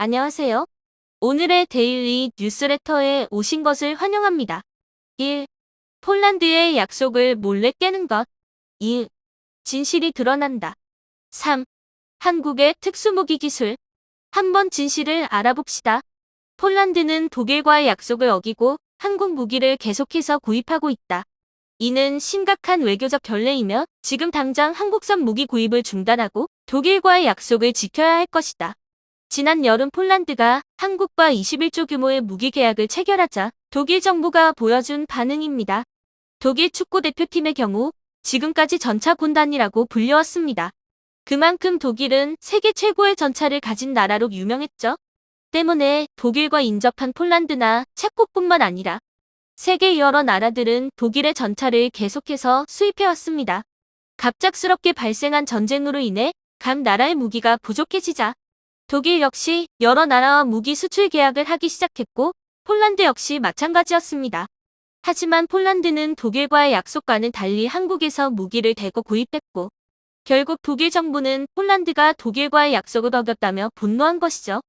안녕하세요. 오늘의 데일리 뉴스레터에 오신 것을 환영합니다. 1. 폴란드의 약속을 몰래 깨는 것. 2. 진실이 드러난다. 3. 한국의 특수무기 기술. 한번 진실을 알아봅시다. 폴란드는 독일과의 약속을 어기고 한국 무기를 계속해서 구입하고 있다. 이는 심각한 외교적 결례이며 지금 당장 한국산 무기 구입을 중단하고 독일과의 약속을 지켜야 할 것이다. 지난 여름 폴란드가 한국과 21조 규모의 무기 계약을 체결하자 독일 정부가 보여준 반응입니다. 독일 축구대표팀의 경우 지금까지 전차 군단이라고 불려왔습니다. 그만큼 독일은 세계 최고의 전차를 가진 나라로 유명했죠. 때문에 독일과 인접한 폴란드나 체코뿐만 아니라 세계 여러 나라들은 독일의 전차를 계속해서 수입해왔습니다. 갑작스럽게 발생한 전쟁으로 인해 각 나라의 무기가 부족해지자 독일 역시 여러 나라와 무기 수출 계약을 하기 시작했고 폴란드 역시 마찬가지였습니다. 하지만 폴란드는 독일과의 약속과는 달리 한국에서 무기를 대거 구입했고 결국 독일 정부는 폴란드가 독일과의 약속을 어겼다며 분노한 것이죠.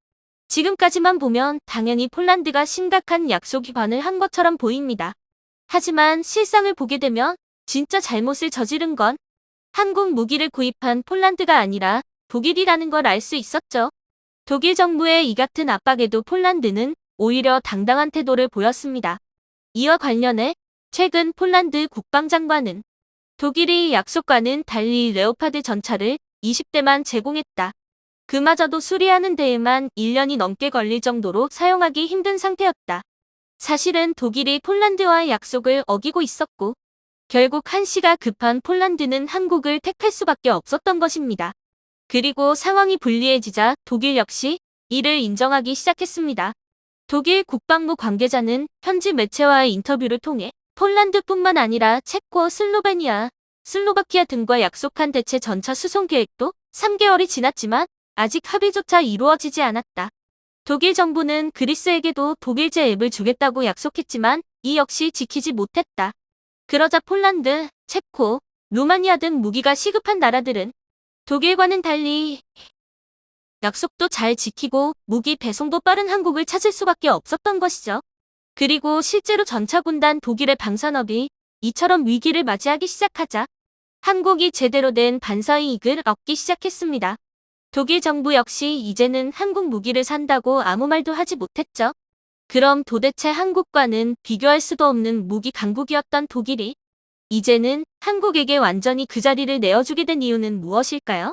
지금까지만 보면 당연히 폴란드가 심각한 약속 위반을 한 것처럼 보입니다. 하지만 실상을 보게 되면 진짜 잘못을 저지른 건 한국 무기를 구입한 폴란드가 아니라 독일이라는 걸 알 수 있었죠. 독일 정부의 이 같은 압박에도 폴란드는 오히려 당당한 태도를 보였습니다. 이와 관련해 최근 폴란드 국방장관은 독일이 약속과는 달리 레오파드 전차를 20대만 제공했다. 그마저도 수리하는 데에만 1년이 넘게 걸릴 정도로 사용하기 힘든 상태였다. 사실은 독일이 폴란드와의 약속을 어기고 있었고 결국 한시가 급한 폴란드는 한국을 택할 수밖에 없었던 것입니다. 그리고 상황이 불리해지자 독일 역시 이를 인정하기 시작했습니다. 독일 국방부 관계자는 현지 매체와의 인터뷰를 통해 폴란드뿐만 아니라 체코, 슬로베니아, 슬로바키아 등과 약속한 대체 전차 수송 계획도 3개월이 지났지만 아직 합의조차 이루어지지 않았다. 독일 정부는 그리스에게도 독일제 앱을 주겠다고 약속했지만 이 역시 지키지 못했다. 그러자 폴란드, 체코, 루마니아 등 무기가 시급한 나라들은 독일과는 달리 약속도 잘 지키고 무기 배송도 빠른 한국을 찾을 수밖에 없었던 것이죠. 그리고 실제로 전차군단 독일의 방산업이 이처럼 위기를 맞이하기 시작하자 한국이 제대로 된 반사이익을 얻기 시작했습니다. 독일 정부 역시 이제는 한국 무기를 산다고 아무 말도 하지 못했죠. 그럼 도대체 한국과는 비교할 수도 없는 무기 강국이었던 독일이 이제는 한국에게 완전히 그 자리를 내어주게 된 이유는 무엇일까요?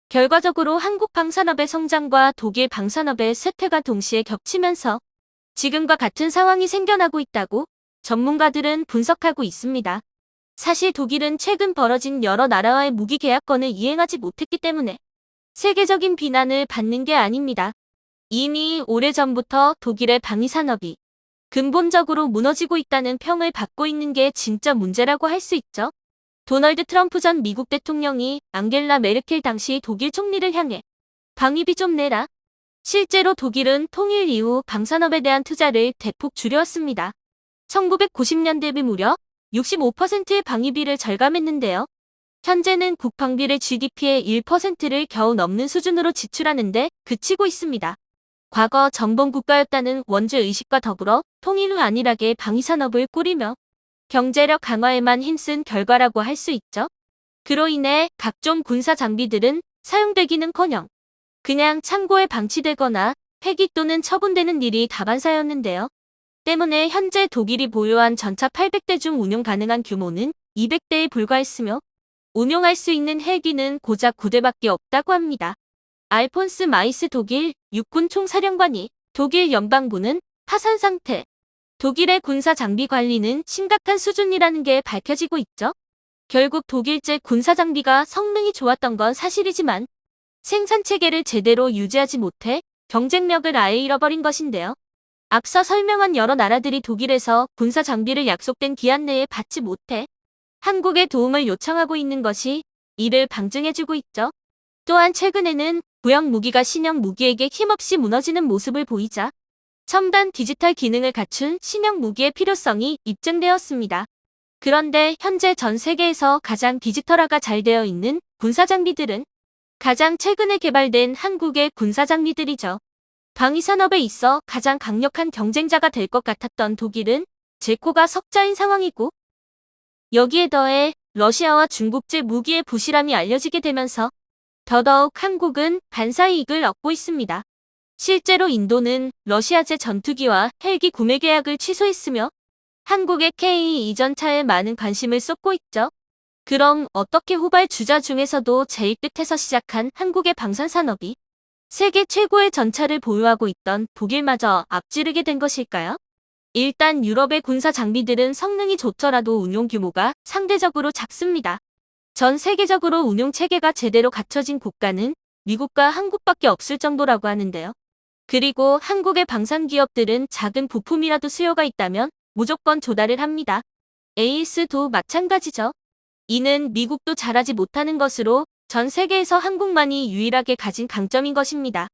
결과적으로 한국 방산업의 성장과 독일 방산업의 쇠퇴가 동시에 겹치면서 지금과 같은 상황이 생겨나고 있다고 전문가들은 분석하고 있습니다. 사실 독일은 최근 벌어진 여러 나라와의 무기 계약권을 이행하지 못했기 때문에 세계적인 비난을 받는 게 아닙니다. 이미 오래전부터 독일의 방위산업이 근본적으로 무너지고 있다는 평을 받고 있는 게 진짜 문제라고 할 수 있죠. 도널드 트럼프 전 미국 대통령이 앙겔라 메르켈 당시 독일 총리를 향해 방위비 좀 내라. 실제로 독일은 통일 이후 방산업에 대한 투자를 대폭 줄였습니다. 1990년대 무려 65%의 방위비를 절감했는데요. 현재는 국방비를 GDP의 1%를 겨우 넘는 수준으로 지출하는데 그치고 있습니다. 과거 정봉국가였다는 원죄의식과 더불어 통일 후 안일하게 방위산업을 꾸리며 경제력 강화에만 힘쓴 결과라고 할 수 있죠. 그로 인해 각종 군사 장비들은 사용되기는커녕 그냥 창고에 방치되거나 폐기 또는 처분되는 일이 다반사였는데요. 때문에 현재 독일이 보유한 전차 800대 중 운용 가능한 규모는 200대에 불과했으며 운용할 수 있는 헬기는 고작 9대밖에 없다고 합니다. 알폰스 마이스 독일 육군 총사령관이 독일 연방부는 파산 상태, 독일의 군사 장비 관리는 심각한 수준이라는 게 밝혀지고 있죠. 결국 독일제 군사 장비가 성능이 좋았던 건 사실이지만 생산 체계를 제대로 유지하지 못해 경쟁력을 아예 잃어버린 것인데요. 앞서 설명한 여러 나라들이 독일에서 군사 장비를 약속된 기한 내에 받지 못해 한국에 도움을 요청하고 있는 것이 이를 방증해주고 있죠. 또한 최근에는 구형 무기가 신형 무기에게 힘없이 무너지는 모습을 보이자 첨단 디지털 기능을 갖춘 신형 무기의 필요성이 입증되었습니다. 그런데 현재 전 세계에서 가장 디지털화가 잘 되어 있는 군사 장비들은 가장 최근에 개발된 한국의 군사 장비들이죠. 방위산업에 있어 가장 강력한 경쟁자가 될 것 같았던 독일은 재코가 석자인 상황이고, 여기에 더해 러시아와 중국제 무기의 부실함이 알려지게 되면서 더더욱 한국은 반사 이익을 얻고 있습니다. 실제로 인도는 러시아제 전투기와 헬기 구매 계약을 취소했으며 한국의 K2 전차에 많은 관심을 쏟고 있죠. 그럼 어떻게 후발 주자 중에서도 제일 끝에서 시작한 한국의 방산산업이 세계 최고의 전차를 보유하고 있던 독일마저 앞지르게 된 것일까요? 일단 유럽의 군사 장비들은 성능이 좋더라도 운용 규모가 상대적으로 작습니다. 전 세계적으로 운용 체계가 제대로 갖춰진 국가는 미국과 한국밖에 없을 정도라고 하는데요. 그리고 한국의 방산 기업들은 작은 부품이라도 수요가 있다면 무조건 조달을 합니다. AS도 마찬가지죠. 이는 미국도 잘하지 못하는 것으로 전 세계에서 한국만이 유일하게 가진 강점인 것입니다.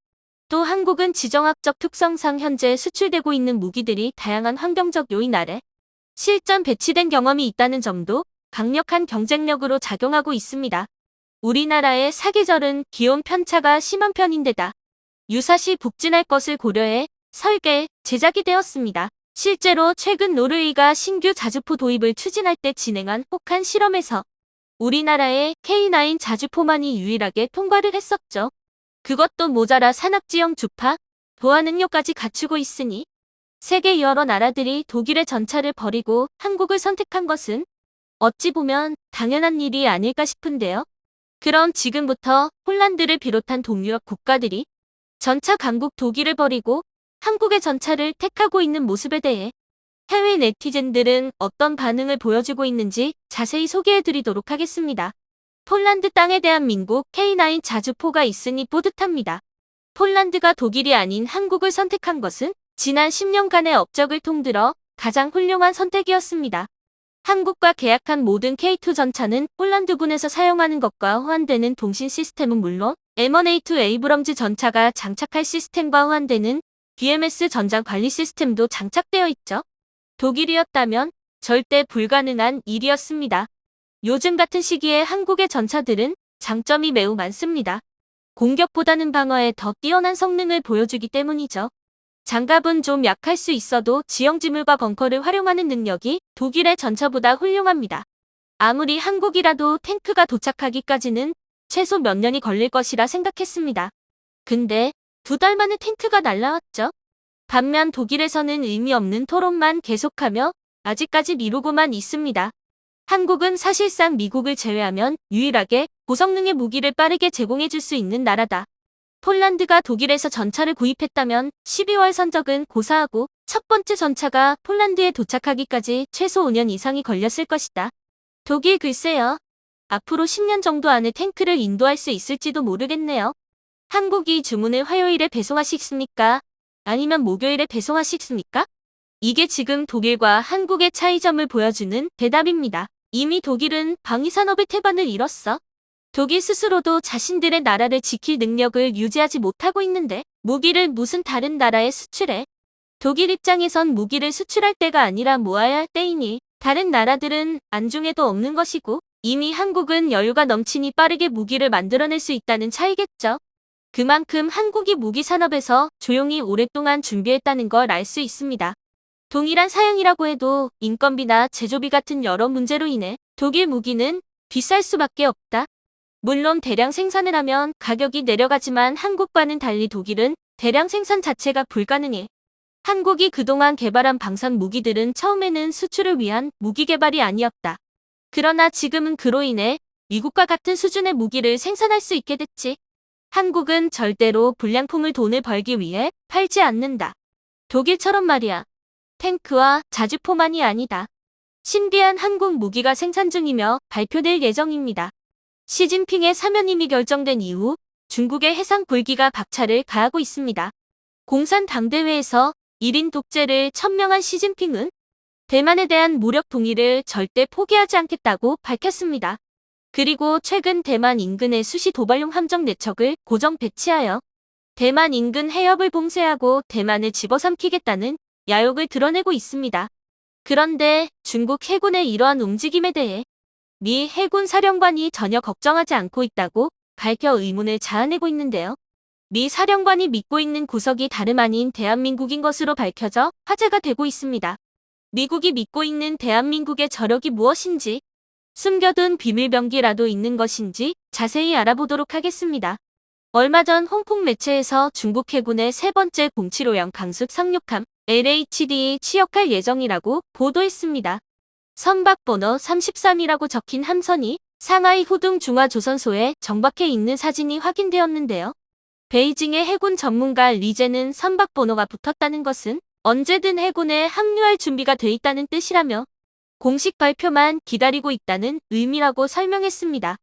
또 한국은 지정학적 특성상 현재 수출되고 있는 무기들이 다양한 환경적 요인 아래 실전 배치된 경험이 있다는 점도 강력한 경쟁력으로 작용하고 있습니다. 우리나라의 사계절은 기온 편차가 심한 편인데다 유사시 북진할 것을 고려해 설계, 제작이 되었습니다. 실제로 최근 노르웨이가 신규 자주포 도입을 추진할 때 진행한 혹한 실험에서 우리나라의 K9 자주포만이 유일하게 통과를 했었죠. 그것도 모자라 산악지형 주파, 보안 능력까지 갖추고 있으니 세계 여러 나라들이 독일의 전차를 버리고 한국을 선택한 것은 어찌 보면 당연한 일이 아닐까 싶은데요. 그럼 지금부터 폴란드를 비롯한 동유럽 국가들이 전차 강국 독일을 버리고 한국의 전차를 택하고 있는 모습에 대해 해외 네티즌들은 어떤 반응을 보여주고 있는지 자세히 소개해드리도록 하겠습니다. 폴란드 땅에 대한 민국 K9 자주포가 있으니 뿌듯합니다. 폴란드가 독일이 아닌 한국을 선택한 것은 지난 10년간의 업적을 통들어 가장 훌륭한 선택이었습니다. 한국과 계약한 모든 K2 전차는 폴란드군에서 사용하는 것과 호환되는 통신 시스템은 물론 M1A2 에이브럼즈 전차가 장착할 시스템과 호환되는 BMS 전장 관리 시스템도 장착되어 있죠. 독일이었다면 절대 불가능한 일이었습니다. 요즘 같은 시기에 한국의 전차들은 장점이 매우 많습니다. 공격보다는 방어에 더 뛰어난 성능을 보여주기 때문이죠. 장갑은 좀 약할 수 있어도 지형지물과 벙커를 활용하는 능력이 독일의 전차보다 훌륭합니다. 아무리 한국이라도 탱크가 도착하기까지는 최소 몇 년이 걸릴 것이라 생각했습니다. 근데 2달 만에 탱크가 날라왔죠. 반면 독일에서는 의미 없는 토론만 계속하며 아직까지 미루고만 있습니다. 한국은 사실상 미국을 제외하면 유일하게 고성능의 무기를 빠르게 제공해줄 수 있는 나라다. 폴란드가 독일에서 전차를 구입했다면 12월 선적은 고사하고 첫 번째 전차가 폴란드에 도착하기까지 최소 5년 이상이 걸렸을 것이다. 독일 글쎄요. 앞으로 10년 정도 안에 탱크를 인도할 수 있을지도 모르겠네요. 한국이 주문을 화요일에 배송하시겠습니까? 아니면 목요일에 배송하시겠습니까? 이게 지금 독일과 한국의 차이점을 보여주는 대답입니다. 이미 독일은 방위산업의 태반을 잃었어. 독일 스스로도 자신들의 나라를 지킬 능력을 유지하지 못하고 있는데 무기를 무슨 다른 나라에 수출해. 독일 입장에선 무기를 수출할 때가 아니라 모아야 할 때이니 다른 나라들은 안중에도 없는 것이고 이미 한국은 여유가 넘치니 빠르게 무기를 만들어낼 수 있다는 차이겠죠. 그만큼 한국이 무기 산업에서 조용히 오랫동안 준비했다는 걸 알 수 있습니다. 동일한 사양이라고 해도 인건비나 제조비 같은 여러 문제로 인해 독일 무기는 비쌀 수밖에 없다. 물론 대량 생산을 하면 가격이 내려가지만 한국과는 달리 독일은 대량 생산 자체가 불가능해. 한국이 그동안 개발한 방산 무기들은 처음에는 수출을 위한 무기 개발이 아니었다. 그러나 지금은 그로 인해 미국과 같은 수준의 무기를 생산할 수 있게 됐지. 한국은 절대로 불량품을 돈을 벌기 위해 팔지 않는다. 독일처럼 말이야. 탱크와 자주포만이 아니다. 신비한 한국 무기가 생산 중이며 발표될 예정입니다. 시진핑의 사면임이 결정된 이후 중국의 해상 불기가 박차를 가하고 있습니다. 공산당대회에서 1인 독재를 천명한 시진핑은 대만에 대한 무력 동의를 절대 포기하지 않겠다고 밝혔습니다. 그리고 최근 대만 인근의 수시 도발용 함정 4척을 고정 배치하여 대만 인근 해협을 봉쇄하고 대만을 집어삼키겠다는 야욕을 드러내고 있습니다. 그런데 중국 해군의 이러한 움직임에 대해 미 해군 사령관이 전혀 걱정하지 않고 있다고 밝혀 의문을 자아내고 있는데요. 미 사령관이 믿고 있는 구석이 다름 아닌 대한민국인 것으로 밝혀져 화제가 되고 있습니다. 미국이 믿고 있는 대한민국의 저력이 무엇인지, 숨겨둔 비밀병기라도 있는 것인지 자세히 알아보도록 하겠습니다. 얼마 전 홍콩 매체에서 중국 해군의 세 번째 075형 강습 상륙함 LHD에 취역할 예정이라고 보도했습니다. 선박번호 33이라고 적힌 함선이 상하이 후둥 중화조선소에 정박해 있는 사진이 확인되었는데요. 베이징의 해군 전문가 리제는 선박번호가 붙었다는 것은 언제든 해군에 합류할 준비가 돼 있다는 뜻이라며 공식 발표만 기다리고 있다는 의미라고 설명했습니다.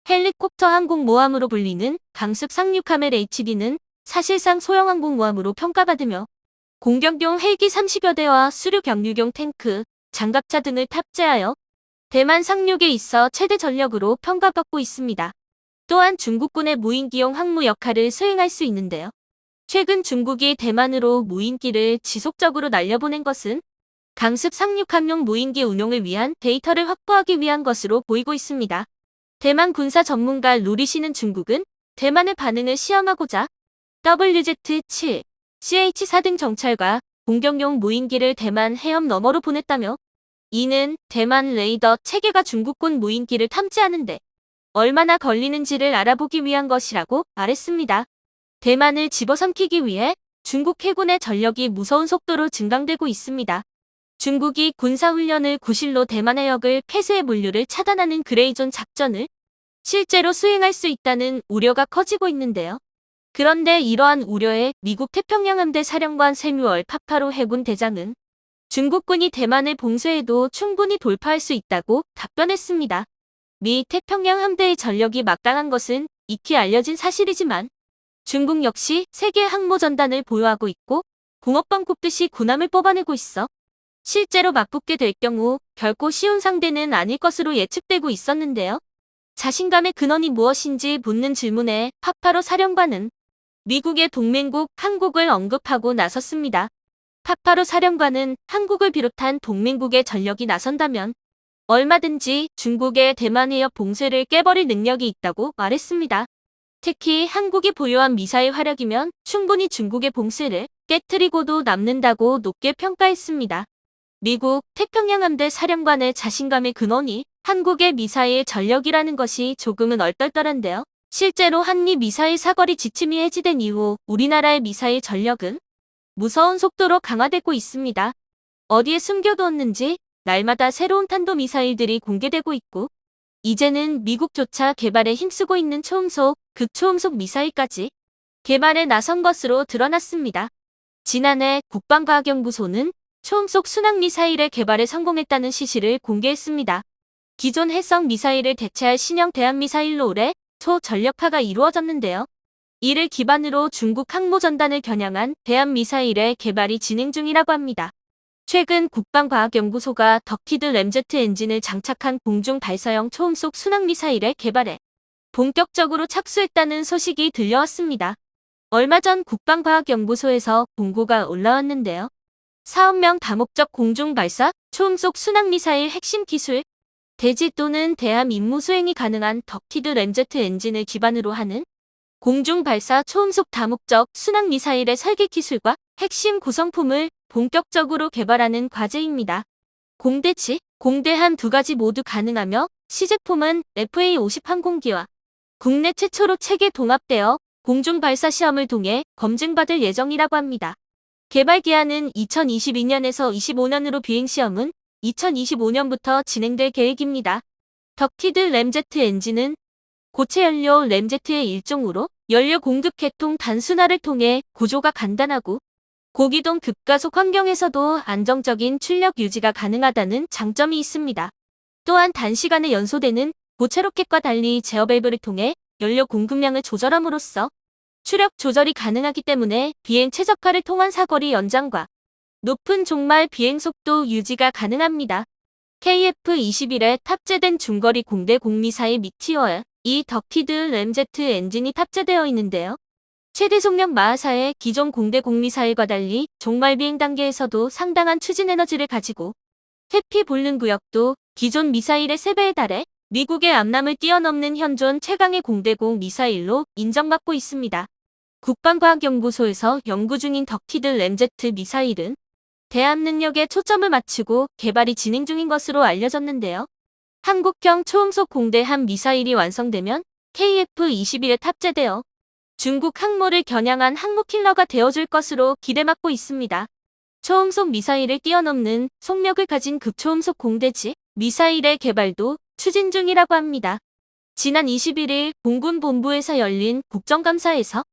헬리콥터 항공모함으로 불리는 강습 상륙함 LHD는 사실상 소형 항공모함으로 평가받으며 공격용 헬기 30여 대와 수륙 경유용 탱크, 장갑차 등을 탑재하여 대만 상륙에 있어 최대 전력으로 평가받고 있습니다. 또한 중국군의 무인기용 항모 역할을 수행할 수 있는데요. 최근 중국이 대만으로 무인기를 지속적으로 날려보낸 것은 강습 상륙함용 무인기 운용을 위한 데이터를 확보하기 위한 것으로 보이고 있습니다. 대만 군사 전문가 루리 씨는 중국은 대만의 반응을 시험하고자 WZ-7, CH-4 등 정찰과 공격용 무인기를 대만 해협 너머로 보냈다며 이는 대만 레이더 체계가 중국군 무인기를 탐지하는데 얼마나 걸리는지를 알아보기 위한 것이라고 말했습니다. 대만을 집어삼키기 위해 중국 해군의 전력이 무서운 속도로 증강되고 있습니다. 중국이 군사훈련을 구실로 대만 해역을 폐쇄해 물류를 차단하는 그레이존 작전을 실제로 수행할 수 있다는 우려가 커지고 있는데요. 그런데 이러한 우려에 미국 태평양함대 사령관 세뮤얼 파파로 해군 대장은 중국군이 대만을 봉쇄해도 충분히 돌파할 수 있다고 답변했습니다. 미 태평양 함대의 전력이 막강한 것은 익히 알려진 사실이지만 중국 역시 세계 항모전단을 보유하고 있고 붕어빵 굽듯이 군함을 뽑아내고 있어 실제로 맞붙게 될 경우 결코 쉬운 상대는 아닐 것으로 예측되고 있었는데요. 자신감의 근원이 무엇인지 묻는 질문에 파파로 사령관은 미국의 동맹국 한국을 언급하고 나섰습니다. 파파로 사령관은 한국을 비롯한 동맹국의 전력이 나선다면 얼마든지 중국의 대만 해협 봉쇄를 깨버릴 능력이 있다고 말했습니다. 특히 한국이 보유한 미사일 화력이면 충분히 중국의 봉쇄를 깨트리고도 남는다고 높게 평가했습니다. 미국 태평양함대 사령관의 자신감의 근원이 한국의 미사일 전력이라는 것이 조금은 얼떨떨한데요. 실제로 한미 미사일 사거리 지침이 해지된 이후 우리나라의 미사일 전력은 무서운 속도로 강화되고 있습니다. 어디에 숨겨두었는지 날마다 새로운 탄도미사일들이 공개되고 있고 이제는 미국조차 개발에 힘쓰고 있는 초음속, 극초음속 미사일까지 개발에 나선 것으로 드러났습니다. 지난해 국방과학연구소는 초음속 순항미사일의 개발에 성공했다는 시시를 공개했습니다. 기존 해성 미사일을 대체할 신형 대한미사일로 올해 초전력화가 이루어졌는데요. 이를 기반으로 중국 항모전단을 겨냥한 대한미사일의 개발이 진행 중이라고 합니다. 최근 국방과학연구소가 덕키드 램제트 엔진을 장착한 공중 발사형 초음속 순항미사일의 개발에 본격적으로 착수했다는 소식이 들려왔습니다. 얼마 전 국방과학연구소에서 공고가 올라왔는데요. 사업명 다목적 공중 발사 초음속 순항미사일 핵심 기술 대지 또는 대함 임무 수행이 가능한 덕키드 램제트 엔진을 기반으로 하는 공중 발사 초음속 다목적 순항미사일의 설계 기술과 핵심 구성품을 본격적으로 개발하는 과제입니다. 공대치, 공대함 두 가지 모두 가능하며 시제품은 FA-50 항공기와 국내 최초로 체계 동합되어 공중 발사 시험을 통해 검증받을 예정이라고 합니다. 개발 기한은 2022년에서 25년으로 비행 시험은 2025년부터 진행될 계획입니다. 덕키드 램제트 엔진은 고체 연료 램제트의 일종으로 연료 공급 계통 단순화를 통해 구조가 간단하고 고기동 급가속 환경에서도 안정적인 출력 유지가 가능하다는 장점이 있습니다. 또한 단시간에 연소되는 고체 로켓과 달리 제어 밸브를 통해 연료 공급량을 조절함으로써 추력 조절이 가능하기 때문에 비행 최적화를 통한 사거리 연장과 높은 종말 비행 속도 유지가 가능합니다. KF-21에 탑재된 중거리 공대 공미사일 미티어에 이 덕키드 램제트 엔진이 탑재되어 있는데요. 최대 속력 마하사의 기존 공대 공미사일과 달리 종말 비행 단계에서도 상당한 추진 에너지를 가지고 회피 볼륨 구역도 기존 미사일의 3배에 달해 미국의 암람을 뛰어넘는 현존 최강의 공대공 미사일로 인정받고 있습니다. 국방과학연구소에서 연구 중인 덕티드 램제트 미사일은 대함 능력에 초점을 맞추고 개발이 진행 중인 것으로 알려졌는데요. 한국형 초음속 공대함 미사일이 완성되면 KF-21에 탑재되어 중국 항모를 겨냥한 항모킬러가 되어줄 것으로 기대받고 있습니다. 초음속 미사일을 뛰어넘는 속력을 가진 극초음속 공대지 미사일의 개발도 추진 중이라고 합니다. 지난 21일 공군 본부에서 열린 국정감사에서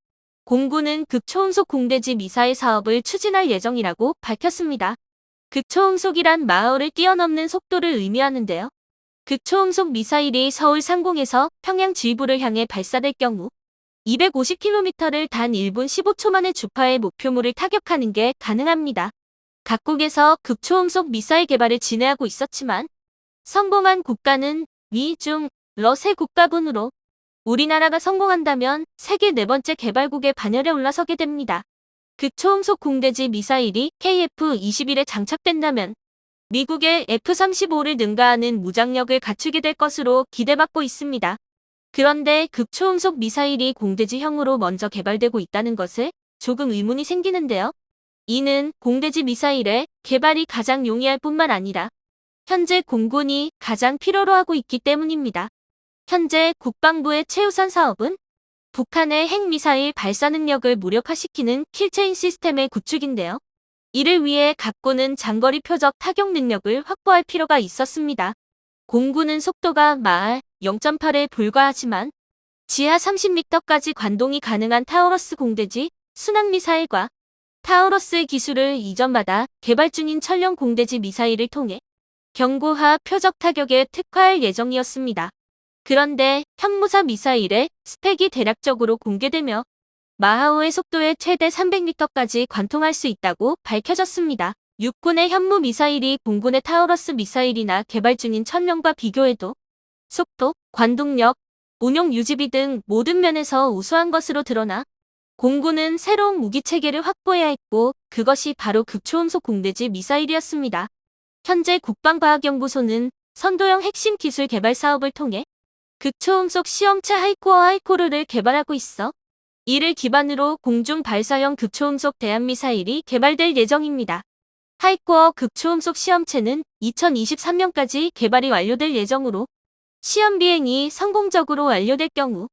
공군은 극초음속 공대지 미사일 사업을 추진할 예정이라고 밝혔습니다. 극초음속이란 마하를 뛰어넘는 속도를 의미하는데요. 극초음속 미사일이 서울 상공에서 평양 지휘부를 향해 발사될 경우 250km를 단 1분 15초 만에 주파의 목표물을 타격하는 게 가능합니다. 각국에서 극초음속 미사일 개발을 진행하고 있었지만 성공한 국가는 미, 중, 러 세 국가분으로 우리나라가 성공한다면 세계 네 번째 개발국의 반열에 올라서게 됩니다. 극초음속 공대지 미사일이 KF-21에 장착된다면 미국의 F-35를 능가하는 무장력을 갖추게 될 것으로 기대받고 있습니다. 그런데 극초음속 미사일이 공대지형으로 먼저 개발되고 있다는 것에 조금 의문이 생기는데요. 이는 공대지 미사일의 개발이 가장 용이할 뿐만 아니라 현재 공군이 가장 필요로 하고 있기 때문입니다. 현재 국방부의 최우선 사업은 북한의 핵미사일 발사 능력을 무력화시키는 킬체인 시스템의 구축인데요. 이를 위해 각군은 장거리 표적 타격 능력을 확보할 필요가 있었습니다. 공군은 속도가 마하 0.8에 불과하지만 지하 30m까지 관동이 가능한 타우러스 공대지 순항미사일과 타우러스의 기술을 이전받아 개발 중인 천령 공대지 미사일을 통해 경고하 표적 타격에 특화할 예정이었습니다. 그런데 현무사 미사일의 스펙이 대략적으로 공개되며 마하호의 속도에 최대 300m까지 관통할 수 있다고 밝혀졌습니다. 육군의 현무 미사일이 공군의 타우러스 미사일이나 개발 중인 천령과 비교해도 속도, 관동력, 운용 유지비 등 모든 면에서 우수한 것으로 드러나 공군은 새로운 무기체계를 확보해야 했고 그것이 바로 극초음속 공대지 미사일이었습니다. 현재 국방과학연구소는 선도형 핵심 기술 개발 사업을 통해 극초음속 시험체 하이코어를 개발하고 있어 이를 기반으로 공중 발사형 극초음속 대함미사일이 개발될 예정입니다. 하이코어 극초음속 시험체는 2023년까지 개발이 완료될 예정으로 시험 비행이 성공적으로 완료될 경우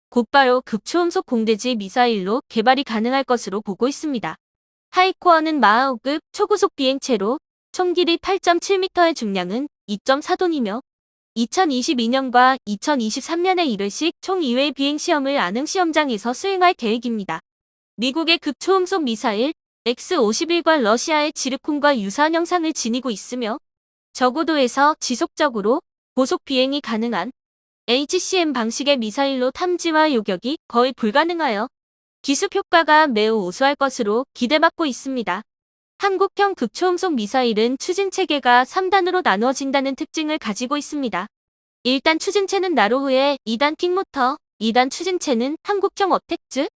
곧바로 극초음속 공대지 미사일로 개발이 가능할 것으로 보고 있습니다. 하이코어는 마하 5급 초고속 비행체로 총 길이 8.7m의 중량은 2.4톤이며 2022년과 2023년에 이르씩 총 2회의 비행시험을 안흥시험장에서 수행할 계획입니다. 미국의 극초음속 미사일 X-51과 러시아의 지르콘과 유사한 형상을 지니고 있으며 저고도에서 지속적으로 고속 비행이 가능한 HCM 방식의 미사일로 탐지와 요격이 거의 불가능하여 기습 효과가 매우 우수할 것으로 기대받고 있습니다. 한국형 극초음속 미사일은 추진체계가 3단으로 나누어진다는 특징을 가지고 있습니다. 1단 추진체는 나로우의 2단 킥모터, 2단 추진체는 한국형 어택즈,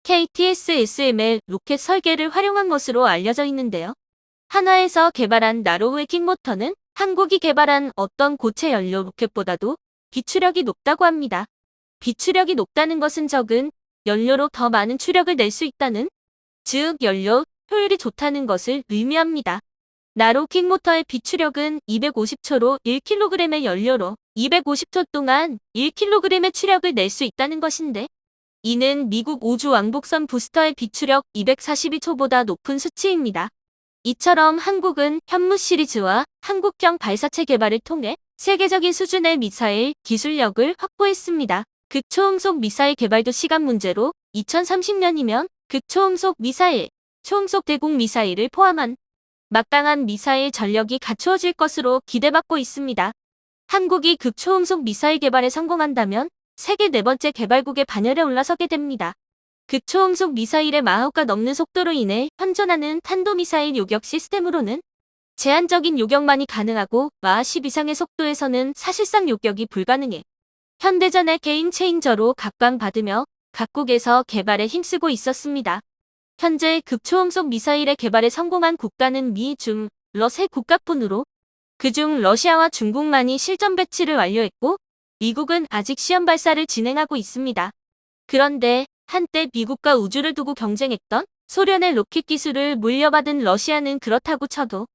KTS-SML 로켓 설계를 활용한 것으로 알려져 있는데요. 한화에서 개발한 나로우의 킥모터는 한국이 개발한 어떤 고체 연료 로켓보다도 비추력이 높다고 합니다. 비추력이 높다는 것은 적은 연료로 더 많은 추력을 낼 수 있다는, 즉 연료 효율이 좋다는 것을 의미합니다. 나로 킥모터의 비추력은 250초로 1kg의 연료로 250초 동안 1kg의 추력을 낼 수 있다는 것인데 이는 미국 우주 왕복선 부스터의 비추력 242초보다 높은 수치입니다. 이처럼 한국은 현무 시리즈와 한국형 발사체 개발을 통해 세계적인 수준의 미사일 기술력을 확보했습니다. 극초음속 미사일 개발도 시간 문제로 2030년이면 극초음속 미사일, 초음속 대공 미사일을 포함한 막강한 미사일 전력이 갖추어질 것으로 기대받고 있습니다. 한국이 극초음속 미사일 개발에 성공한다면 세계 네 번째 개발국의 반열에 올라서게 됩니다. 극초음속 미사일의 마하가 넘는 속도로 인해 현존하는 탄도미사일 요격 시스템으로는 제한적인 요격만이 가능하고 마하 10 이상의 속도에서는 사실상 요격이 불가능해 현대전의 게임 체인저로 각광받으며 각국에서 개발에 힘쓰고 있었습니다. 현재 극초음속 미사일의 개발에 성공한 국가는 미, 중, 러 세 국가뿐으로 그중 러시아와 중국만이 실전 배치를 완료했고 미국은 아직 시험 발사를 진행하고 있습니다. 그런데 한때 미국과 우주를 두고 경쟁했던 소련의 로켓 기술을 물려받은 러시아는 그렇다고 쳐도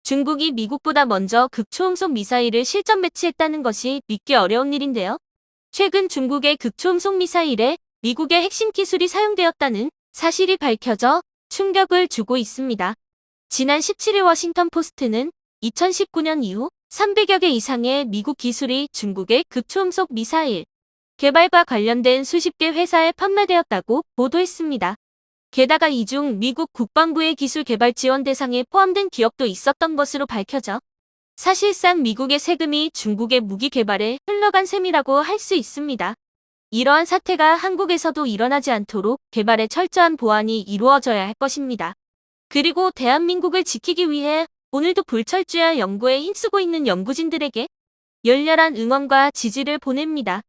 중국이 미국보다 먼저 극초음속 미사일을 실전 배치했다는 것이 믿기 어려운 일인데요. 최근 중국의 극초음속 미사일에 미국의 핵심 기술이 사용되었다는 사실이 밝혀져 충격을 주고 있습니다. 지난 17일 워싱턴 포스트는 2019년 이후 300여 개 이상의 미국 기술이 중국의 극초음속 미사일 개발과 관련된 수십 개 회사에 판매되었다고 보도했습니다. 게다가 이 중 미국 국방부의 기술 개발 지원 대상에 포함된 기업도 있었던 것으로 밝혀져 사실상 미국의 세금이 중국의 무기 개발에 흘러간 셈이라고 할 수 있습니다. 이러한 사태가 한국에서도 일어나지 않도록 개발에 철저한 보완이 이루어져야 할 것입니다. 그리고 대한민국을 지키기 위해 오늘도 불철주야 연구에 힘쓰고 있는 연구진들에게 열렬한 응원과 지지를 보냅니다.